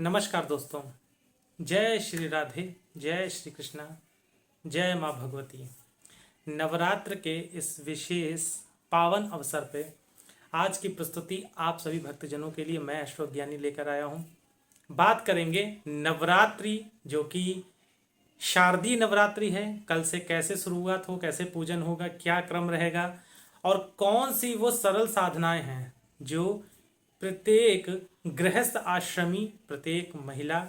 नमस्कार दोस्तों। जय श्री राधे, जय श्री कृष्णा, जय माँ भगवती। नवरात्र के इस विशेष पावन अवसर पे आज की प्रस्तुति आप सभी भक्तजनों के लिए मैं अशोक ज्ञानी लेकर आया हूँ। बात करेंगे नवरात्रि, जो कि शारदीय नवरात्रि है। कल से कैसे शुरुआत हो, कैसे पूजन होगा, क्या क्रम रहेगा और कौन सी वो सरल साधनाएं हैं जो प्रत्येक गृहस्थ आश्रमी, प्रत्येक महिला,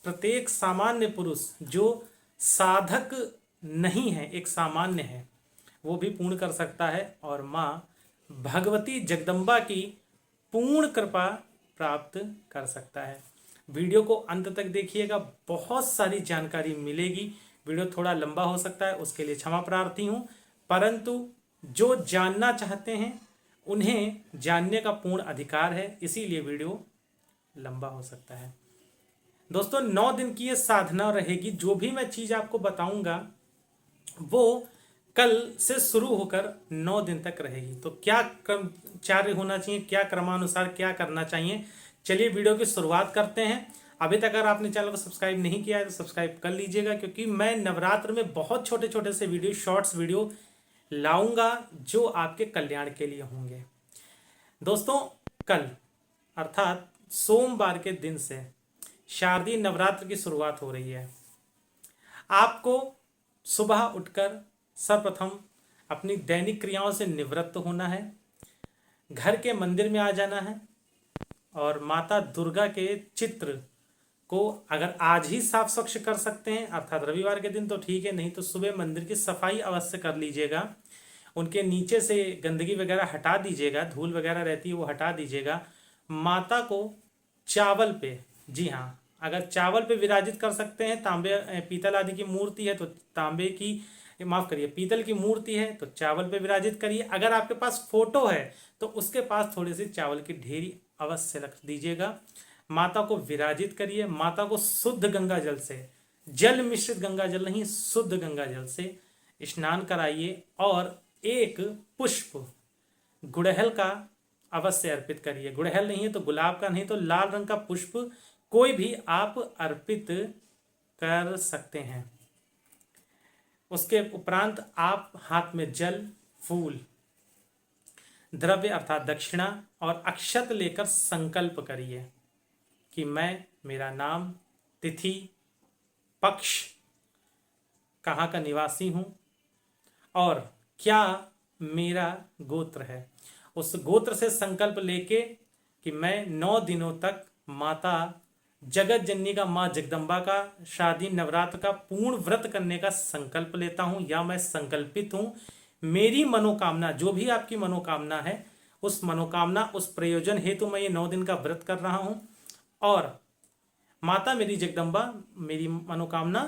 प्रत्येक सामान्य पुरुष जो साधक नहीं है, एक सामान्य है, वो भी पूर्ण कर सकता है और माँ भगवती जगदम्बा की पूर्ण कृपा प्राप्त कर सकता है। वीडियो को अंत तक देखिएगा, बहुत सारी जानकारी मिलेगी। वीडियो थोड़ा लंबा हो सकता है, उसके लिए क्षमा प्रार्थी हूँ, परंतु जो जानना चाहते हैं उन्हें जानने का पूर्ण अधिकार है, इसीलिए वीडियो लंबा हो सकता है। दोस्तों, 9 दिन की ये साधना रहेगी। जो भी मैं चीज़ आपको बताऊंगा वो कल से शुरू होकर 9 दिन तक रहेगी। तो क्या क्रमचार्य होना चाहिए, क्या क्रमानुसार क्या करना चाहिए, चलिए वीडियो की शुरुआत करते हैं। अभी तक अगर आपने चैनल को सब्सक्राइब नहीं किया है तो सब्सक्राइब कर लीजिएगा, क्योंकि मैं नवरात्र में बहुत छोटे छोटे से वीडियो, शॉर्ट्स वीडियो लाऊंगा जो आपके कल्याण के लिए होंगे। दोस्तों, कल अर्थात सोमवार के दिन से शारदीय नवरात्र की शुरुआत हो रही है। आपको सुबह उठकर सर्वप्रथम अपनी दैनिक क्रियाओं से निवृत्त होना है, घर के मंदिर में आ जाना है और माता दुर्गा के चित्र को अगर आज ही साफ स्वच्छ कर सकते हैं, अर्थात रविवार के दिन तो ठीक है, नहीं तो सुबह मंदिर की सफाई अवश्य कर लीजिएगा। उनके नीचे से गंदगी वगैरह हटा दीजिएगा, धूल वगैरह रहती है वो हटा दीजिएगा। माता को चावल पे, जी हाँ, अगर चावल पे विराजित कर सकते हैं, तांबे पीतल आदि की मूर्ति है तो तांबे की, माफ करिए, पीतल की मूर्ति है तो चावल पे विराजित करिए। अगर आपके पास फोटो है तो उसके पास थोड़ी सी चावल की ढेरी अवश्य रख दीजिएगा। माता को विराजित करिए। माता को शुद्ध गंगा जल से, जल मिश्रित गंगा जल नहीं, शुद्ध गंगा जल से स्नान कराइए और एक पुष्प गुड़हल का अवश्य अर्पित करिए। गुड़हल नहीं है तो गुलाब का, नहीं तो लाल रंग का पुष्प कोई भी आप अर्पित कर सकते हैं। उसके उपरांत आप हाथ में जल, फूल, द्रव्य अर्थात दक्षिणा और अक्षत लेकर संकल्प करिए कि मैं, मेरा नाम, तिथि, पक्ष, कहाँ का निवासी हूँ और क्या मेरा गोत्र है। उस गोत्र से संकल्प लेके कि मैं 9 दिनों तक माता जगत जननी का, माँ जगदम्बा का शारदीय नवरात्र का पूर्ण व्रत करने का संकल्प लेता हूँ या मैं संकल्पित हूँ। मेरी मनोकामना, जो भी आपकी मनोकामना है, उस मनोकामना, उस प्रयोजन हेतु मैं ये 9 दिन का व्रत कर रहा हूँ और माता मेरी जगदम्बा मेरी मनोकामना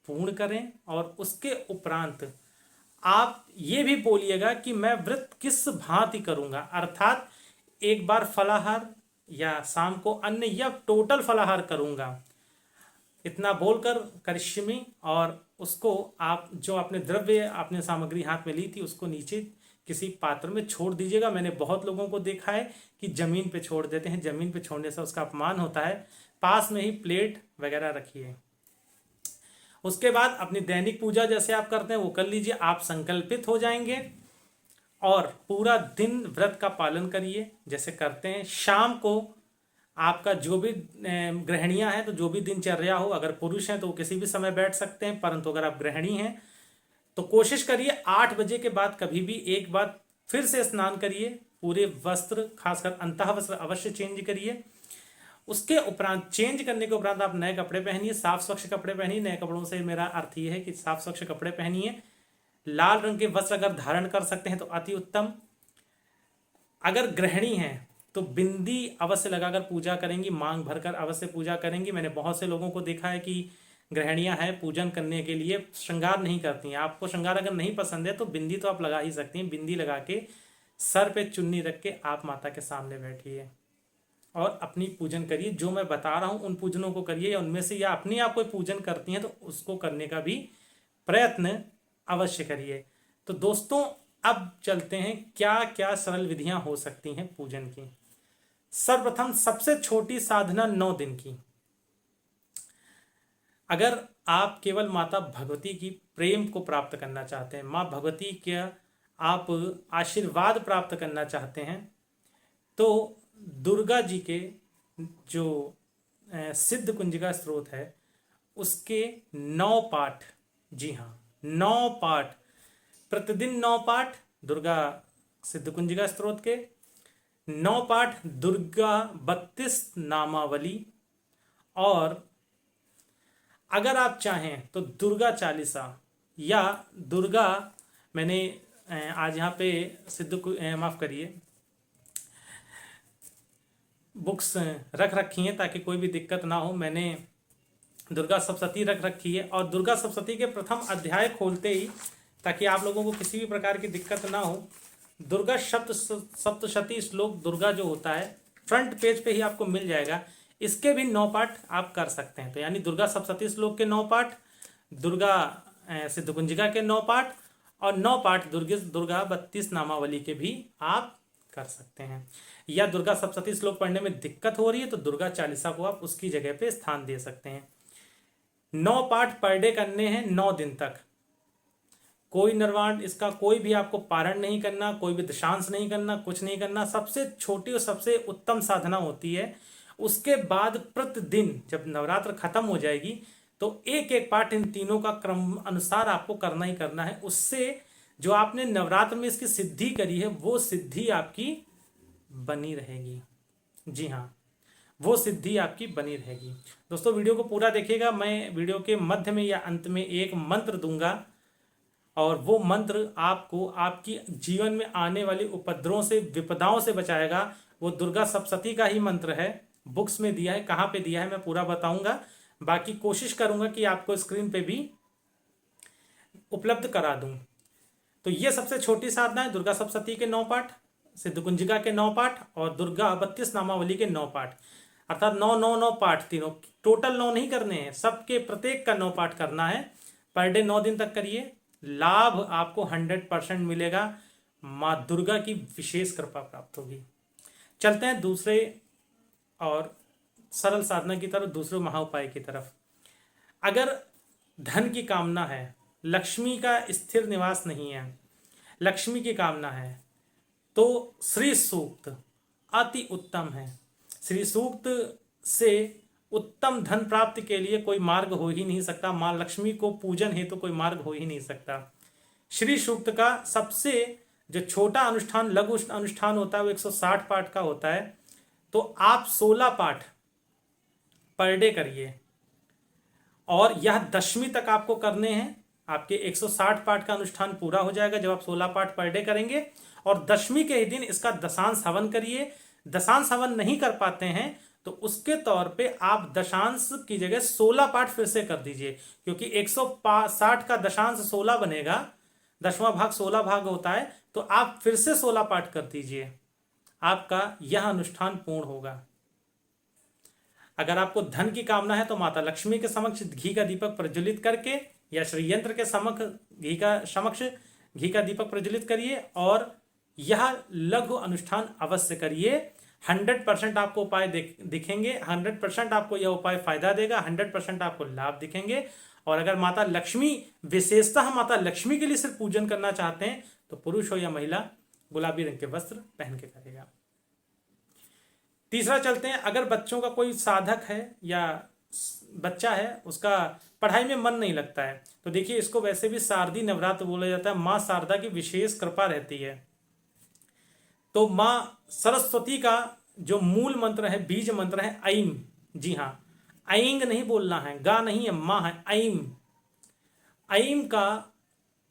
पूर्ण करें। और उसके उपरांत आप ये भी बोलिएगा कि मैं व्रत किस भांति करूंगा, अर्थात एक बार फलाहार या शाम को अन्न या टोटल फलाहार करूंगा, इतना बोलकर करिष्यमी और उसको आप, जो आपने द्रव्य, आपने सामग्री हाथ में ली थी, उसको नीचे किसी पात्र में छोड़ दीजिएगा। मैंने बहुत लोगों को देखा है कि जमीन पे छोड़ देते हैं, जमीन पे छोड़ने से उसका अपमान होता है। पास में ही प्लेट वगैरह रखिए। उसके बाद अपनी दैनिक पूजा जैसे आप करते हैं वो कर लीजिए। आप संकल्पित हो जाएंगे और पूरा दिन व्रत का पालन करिए जैसे करते हैं। शाम को आपका जो भी गृहिणियां हैं, तो जो भी दिनचर्या हो, अगर पुरुष हैं तो वो किसी भी समय बैठ सकते हैं, परंतु अगर आप गृहिणी हैं तो कोशिश करिए 8 बजे के बाद कभी भी एक बार फिर से स्नान करिए, पूरे वस्त्र, खासकर अंतः वस्त्र अवश्य चेंज करिए। उसके उपरांत, चेंज करने के उपरांत आप नए कपड़े पहनिए, साफ स्वच्छ कपड़े पहनिए। नए कपड़ों से मेरा अर्थ ये है कि साफ स्वच्छ कपड़े पहनिए। लाल रंग के वस्त्र अगर धारण कर सकते हैं तो अति उत्तम। अगर गृहिणी हैं तो बिंदी अवश्य लगाकर पूजा करेंगी, मांग भरकर अवश्य पूजा करेंगी। मैंने बहुत से लोगों को देखा है कि गृहिणियां हैं, पूजन करने के लिए श्रृंगार नहीं करती हैं। आपको श्रृंगार अगर नहीं पसंद है तो बिंदी तो आप लगा ही सकती हैं। बिंदी लगा के सर पे चुन्नी रख के आप माता के सामने बैठिए और अपनी पूजन करिए। जो मैं बता रहा हूं उन पूजनों को करिए, या उनमें से या अपने आप कोई पूजन करती हैं तो उसको करने का भी प्रयत्न अवश्य करिए। तो दोस्तों, अब चलते हैं क्या क्या सरल विधियां हो सकती हैं पूजन की। सर्वप्रथम सबसे छोटी साधना 9 दिन की, अगर आप केवल माता भगवती की प्रेम को प्राप्त करना चाहते हैं, माँ भगवती के आप आशीर्वाद प्राप्त करना चाहते हैं, तो दुर्गा जी के जो सिद्ध कुंजिका स्त्रोत है उसके 9 पाठ, जी हाँ 9 पाठ, प्रतिदिन 9 पाठ दुर्गा सिद्ध कुंजिका स्त्रोत के, 9 पाठ दुर्गा 32 नामावली, और अगर आप चाहें तो दुर्गा चालीसा या दुर्गा, मैंने आज यहाँ पे माफ करिए बुक्स रख रखी हैं ताकि कोई भी दिक्कत ना हो। मैंने दुर्गा सप्तशती रख रखी है और दुर्गा सप्तशती के प्रथम अध्याय खोलते ही, ताकि आप लोगों को किसी भी प्रकार की दिक्कत ना हो, दुर्गा सप्तशती श्लोक दुर्गा जो होता है फ्रंट पेज पे ही आपको मिल जाएगा। इसके भी 9 पाठ आप कर सकते हैं। तो यानी दुर्गा सप्तशती श्लोक के 9 पाठ, दुर्गा सिद्ध कुंजिका के 9 पाठ, और 9 पाठ दुर्गा 32 नामावली के भी आप कर सकते हैं। या दुर्गा सप्तशती श्लोक पढ़ने में दिक्कत हो रही है तो दुर्गा चालीसा को आप उसकी जगह पे स्थान दे सकते हैं। 9 पाठ पर डे करने हैं 9 दिन तक। कोई निर्वाण इसका कोई भी आपको पारण नहीं करना, कोई भी दशांश नहीं करना, कुछ नहीं करना। सबसे छोटी और सबसे उत्तम साधना होती है। उसके बाद प्रतिदिन जब नवरात्र खत्म हो जाएगी तो एक एक पाठ इन तीनों का क्रम अनुसार आपको करना ही करना है। उससे जो आपने नवरात्र में इसकी सिद्धि करी है वो सिद्धि आपकी बनी रहेगी। जी हाँ, वो सिद्धि आपकी बनी रहेगी। दोस्तों वीडियो को पूरा देखिएगा। मैं वीडियो के मध्य में या अंत में एक मंत्र दूंगा और वो मंत्र आपको आपकी जीवन में आने वाली उपद्रवों से, विपदाओं से बचाएगा। वो दुर्गा सप्तशती का ही मंत्र है, बुक्स में दिया है, कहाँ पे दिया है मैं पूरा बताऊंगा। बाकी कोशिश करूंगा कि आपको स्क्रीन पे भी उपलब्ध करा दूं। तो ये सबसे छोटी साधना है, दुर्गा सप्तशती के 9 पाठ, सिद्ध कुंजिका के 9 पाठ और दुर्गा 32 नामावली के 9 पाठ, अर्थात 9 पाठ, तीनों टोटल 9 नहीं करने हैं, सबके प्रत्येक का 9 पाठ करना है। पर डे 9 दिन तक करिए, लाभ आपको 100% मिलेगा। माँ दुर्गा की विशेष कृपा प्राप्त होगी। चलते हैं दूसरे और सरल साधना की तरफ, दूसरे महाउपाय की तरफ। अगर धन की कामना है, लक्ष्मी का स्थिर निवास नहीं है, लक्ष्मी की कामना है, तो श्री सूक्त अति उत्तम है। श्री सूक्त से उत्तम धन प्राप्ति के लिए कोई मार्ग हो ही नहीं सकता। माँ लक्ष्मी को पूजन है तो कोई मार्ग हो ही नहीं सकता। श्री सूक्त का सबसे जो छोटा अनुष्ठान, लघु अनुष्ठान होता है वो 160 पाठ का होता है। तो आप 16 पाठ पर डे करिए और यह 10वीं तक आपको करने हैं। आपके 160 पाठ का अनुष्ठान पूरा हो जाएगा जब आप 16 पाठ पर डे करेंगे। और 10वीं के ही दिन इसका दशांश हवन करिए। दशांश हवन नहीं कर पाते हैं तो उसके तौर पे आप दशांश की जगह 16 पाठ फिर से कर दीजिए, क्योंकि 160 का दशांश 16 बनेगा, 10वां भाग 16 भाग होता है। तो आप फिर से 16 पाठ कर दीजिए, आपका यह अनुष्ठान पूर्ण होगा। अगर आपको धन की कामना है तो माता लक्ष्मी के समक्ष घी का दीपक प्रज्वलित करके या श्री यंत्र के समक्ष घी का दीपक प्रज्वलित करिए और यह लघु अनुष्ठान अवश्य करिए। 100% आपको उपाय दिखेंगे, 100% आपको यह उपाय फायदा देगा, 100% आपको लाभ दिखेंगे। और अगर माता लक्ष्मी, विशेषतः माता लक्ष्मी के लिए सिर्फ पूजन करना चाहते हैं तो पुरुष हो या महिला गुलाबी रंग के वस्त्र पहन के करेगा। तीसरा चलते हैं, अगर बच्चों का कोई साधक है या बच्चा है उसका पढ़ाई में मन नहीं लगता है तो देखिए इसको वैसे भी शारदीय नवरात्र बोला जाता है। माँ शारदा की विशेष कृपा रहती है। तो माँ सरस्वती का जो मूल मंत्र है, बीज मंत्र है ऐम। जी हाँ, ऐंग नहीं बोलना है, गा नहीं है, माँ है, ऐम। ऐम का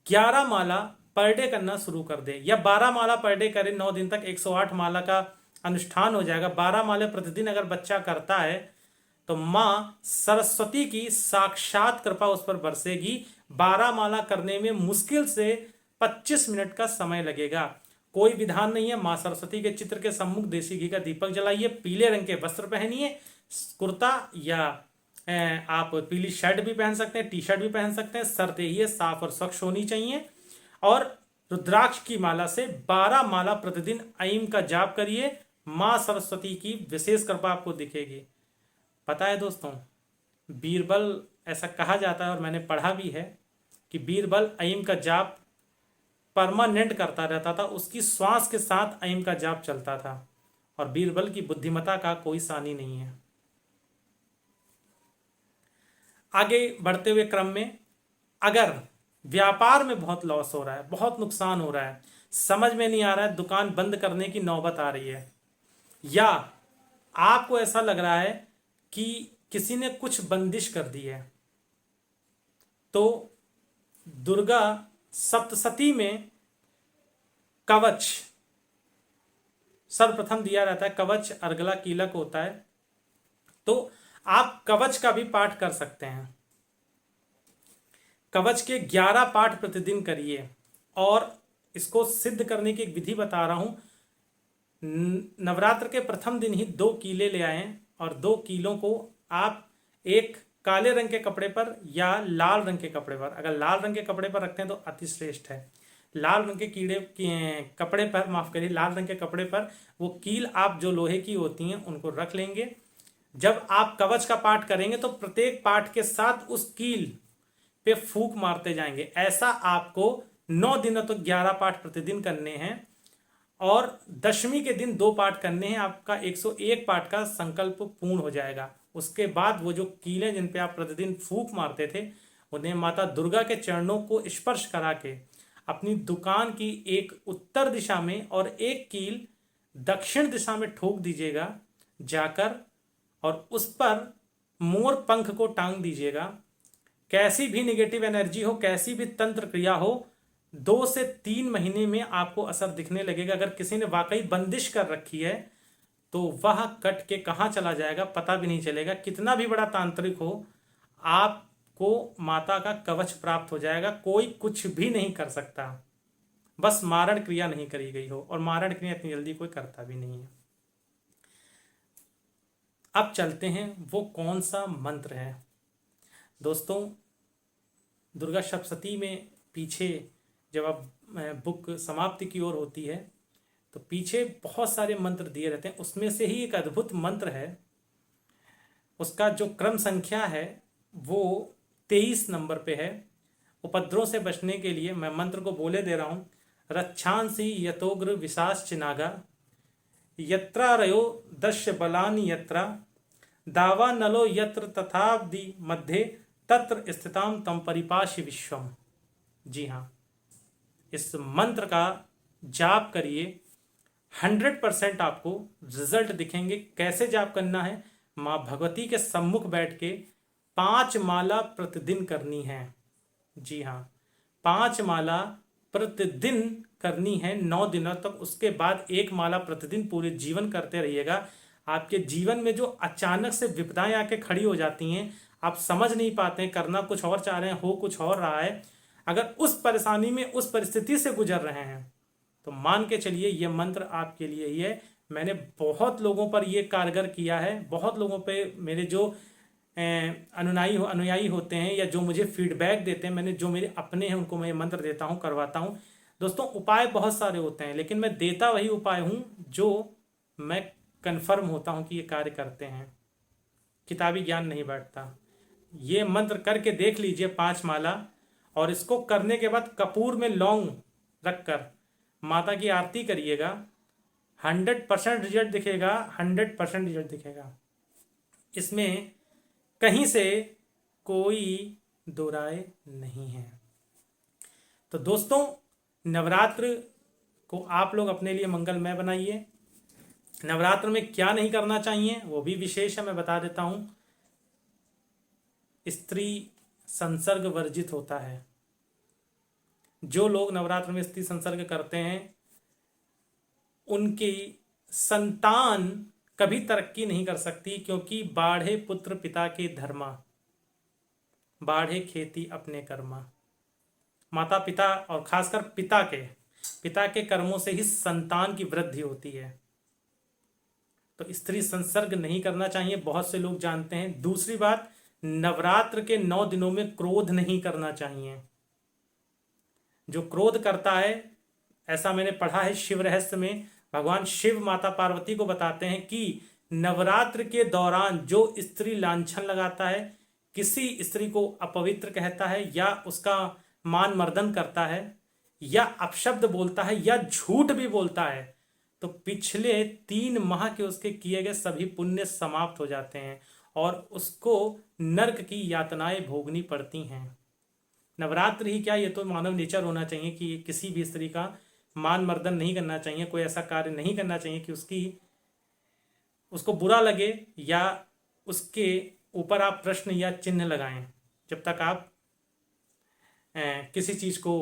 11 माला पर डे करना शुरू कर दे या 12 माला पर डे करे। 9 दिन तक 108 माला का अनुष्ठान हो जाएगा। 12 माले प्रतिदिन अगर बच्चा करता है तो माँ सरस्वती की साक्षात कृपा उस पर बरसेगी। 12 माला करने में मुश्किल से 25 मिनट का समय लगेगा। कोई विधान नहीं है। माँ सरस्वती के चित्र के सम्मुख देसी घी का दीपक जलाइए, पीले रंग के वस्त्र पहनिए, कुर्ता या आप पीली शर्ट भी पहन सकते हैं, टी शर्ट भी पहन सकते हैं। शर्त यही है साफ और स्वच्छ होनी चाहिए। और रुद्राक्ष की माला से 12 माला प्रतिदिन ऐम का जाप करिए। माँ सरस्वती की विशेष कृपा आपको दिखेगी। पता है दोस्तों, बीरबल, ऐसा कहा जाता है और मैंने पढ़ा भी है कि बीरबल अयीम का जाप परमानेंट करता रहता था, उसकी श्वास के साथ अयीम का जाप चलता था, और बीरबल की बुद्धिमत्ता का कोई सानी नहीं है। आगे बढ़ते हुए क्रम में, अगर व्यापार में बहुत लॉस हो रहा है, बहुत नुकसान हो रहा है, समझ में नहीं आ रहा है, दुकान बंद करने की नौबत आ रही है, या आपको ऐसा लग रहा है कि किसी ने कुछ बंदिश कर दी है, तो दुर्गा सप्तशती में कवच सर्वप्रथम दिया रहता है। कवच अर्गला कीलक होता है, तो आप कवच का भी पाठ कर सकते हैं। कवच के 11 पाठ प्रतिदिन करिए, और इसको सिद्ध करने की एक विधि बता रहा हूं। नवरात्र के प्रथम दिन ही 2 कीले ले आएं, और 2 कीलों को आप एक काले रंग के कपड़े पर या लाल रंग के कपड़े पर, अगर लाल रंग के कपड़े पर रखते हैं तो अति श्रेष्ठ है। लाल रंग के कपड़े पर, माफ करिए, लाल रंग के कपड़े पर वो कील आप जो लोहे की होती हैं उनको रख लेंगे। जब आप कवच का पाठ करेंगे तो प्रत्येक पाठ के साथ उस कील पे फूंक मारते जाएंगे। ऐसा आपको 9 दिनों तक 11 पाठ प्रतिदिन करने हैं, और दशमी के दिन 2 पाठ करने हैं। आपका 101 पाठ का संकल्प पूर्ण हो जाएगा। उसके बाद वो जो कीलें जिन पे आप प्रतिदिन फूंक मारते थे, उन्हें माता दुर्गा के चरणों को स्पर्श करा के अपनी दुकान की एक उत्तर दिशा में और एक कील दक्षिण दिशा में ठोक दीजिएगा जाकर, और उस पर मोर पंख को टांग दीजिएगा। कैसी भी निगेटिव एनर्जी हो, कैसी भी तंत्र क्रिया हो, 2 से 3 महीने में आपको असर दिखने लगेगा। अगर किसी ने वाकई बंदिश कर रखी है तो वह कट के कहाँ चला जाएगा पता भी नहीं चलेगा। कितना भी बड़ा तांत्रिक हो, आपको माता का कवच प्राप्त हो जाएगा। कोई कुछ भी नहीं कर सकता, बस मारण क्रिया नहीं करी गई हो, और मारण क्रिया इतनी जल्दी कोई करता भी नहीं है। अब चलते हैं वो कौन सा मंत्र है। दोस्तों, दुर्गा सप्तशती में पीछे जब आप बुक समाप्ति की ओर होती है तो पीछे बहुत सारे मंत्र दिए रहते हैं। उसमें से ही एक अद्भुत मंत्र है, उसका जो क्रम संख्या है वो 23 नंबर पे है। उपद्रव से बचने के लिए मैं मंत्र को बोले दे रहा हूँ। रक्षांसि यतोग्र विशास चिनागा, यत्रारयो दश्य बलानि यत्रा, दावा नलो यत्र तथाब्दि मध्य, तत्र स्थिताम तम परिपाशि विश्वम। जी हाँ, इस मंत्र का जाप करिए, 100% आपको रिजल्ट दिखेंगे। कैसे जाप करना है? माँ भगवती के सम्मुख बैठ के 5 माला प्रतिदिन करनी है। जी हाँ, 5 माला प्रतिदिन करनी है 9 दिनों तक। उसके बाद 1 माला प्रतिदिन पूरे जीवन करते रहिएगा। आपके जीवन में जो अचानक से विपदाएं आके खड़ी हो जाती हैं, आप समझ नहीं पाते हैं, करना कुछ और चाह रहे हैं, हो कुछ और रहा है, अगर उस परेशानी में, उस परिस्थिति से गुजर रहे हैं, तो मान के चलिए ये मंत्र आपके लिए ही है। मैंने बहुत लोगों पर ये कारगर किया है। बहुत लोगों पे मेरे जो अनुयायी होते हैं या जो मुझे फीडबैक देते हैं, मैंने जो मेरे अपने हैं उनको मैं ये मंत्र देता हूँ, करवाता हूँ। दोस्तों, उपाय बहुत सारे होते हैं, लेकिन मैं देता वही उपाय हूँ जो मैं कन्फर्म होता हूँ कि ये कार्य करते हैं। किताबी ज्ञान नहीं बैठता। ये मंत्र करके देख लीजिए 5 माला, और इसको करने के बाद कपूर में लौंग रखकर माता की आरती करिएगा। 100% रिजल्ट दिखेगा, 100% रिजल्ट दिखेगा। इसमें कहीं से कोई दो राय नहीं है। तो दोस्तों, नवरात्र को आप लोग अपने लिए मंगलमय बनाइए। नवरात्र में क्या नहीं करना चाहिए वो भी विशेष है, मैं बता देता हूं। स्त्री संसर्ग वर्जित होता है। जो लोग नवरात्र में स्त्री संसर्ग करते हैं उनकी संतान कभी तरक्की नहीं कर सकती, क्योंकि बाढ़े पुत्र पिता के धर्मा, बाढ़े खेती अपने कर्मा। माता पिता और खासकर पिता के कर्मों से ही संतान की वृद्धि होती है। तो स्त्री संसर्ग नहीं करना चाहिए, बहुत से लोग जानते हैं। दूसरी बात, नवरात्र के 9 दिनों में क्रोध नहीं करना चाहिए। जो क्रोध करता है, ऐसा मैंने पढ़ा है शिव रहस्य में, भगवान शिव माता पार्वती को बताते हैं कि नवरात्र के दौरान जो स्त्री लांछन लगाता है किसी स्त्री को अपवित्र कहता है या उसका मान मर्दन करता है या अपशब्द बोलता है या झूठ भी बोलता है, तो पिछले 3 माह के उसके किए गए सभी पुण्य समाप्त हो जाते हैं और उसको नरक की यातनाएं भोगनी पड़ती हैं। नवरात्र ही क्या, ये तो मानव नेचर होना चाहिए कि किसी भी स्त्री का मान मर्दन नहीं करना चाहिए, कोई ऐसा कार्य नहीं करना चाहिए कि उसको बुरा लगे या उसके ऊपर आप प्रश्न या चिन्ह लगाएं। जब तक आप किसी चीज को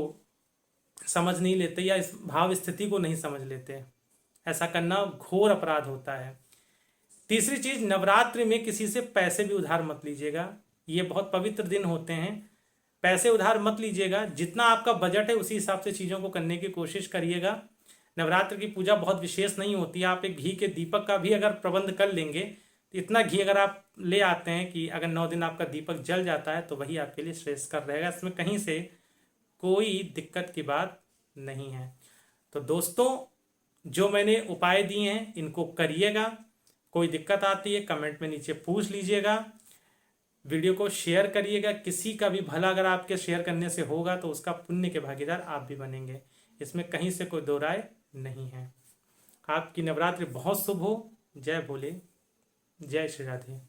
समझ नहीं लेते या इस भाव स्थिति को नहीं समझ लेते, ऐसा करना घोर अपराध होता है। तीसरी चीज, नवरात्रि में किसी से पैसे भी उधार मत लीजिएगा। ये बहुत पवित्र दिन होते हैं, पैसे उधार मत लीजिएगा। जितना आपका बजट है उसी हिसाब से चीज़ों को करने की कोशिश करिएगा। नवरात्र की पूजा बहुत विशेष नहीं होती है। आप एक घी के दीपक का भी अगर प्रबंध कर लेंगे, तो इतना घी अगर आप ले आते हैं कि अगर 9 दिन आपका दीपक जल जाता है तो वही आपके लिए श्रेयस्कर रहेगा। इसमें कहीं से कोई दिक्कत की बात नहीं है। तो दोस्तों, जो मैंने उपाय दिए हैं इनको करिएगा। कोई दिक्कत आती है कमेंट में नीचे पूछ लीजिएगा। वीडियो को शेयर करिएगा। किसी का भी भला अगर आपके शेयर करने से होगा तो उसका पुण्य के भागीदार आप भी बनेंगे, इसमें कहीं से कोई दो राय नहीं है। आपकी नवरात्रि बहुत शुभ हो। जय भोले, जय श्री राधे।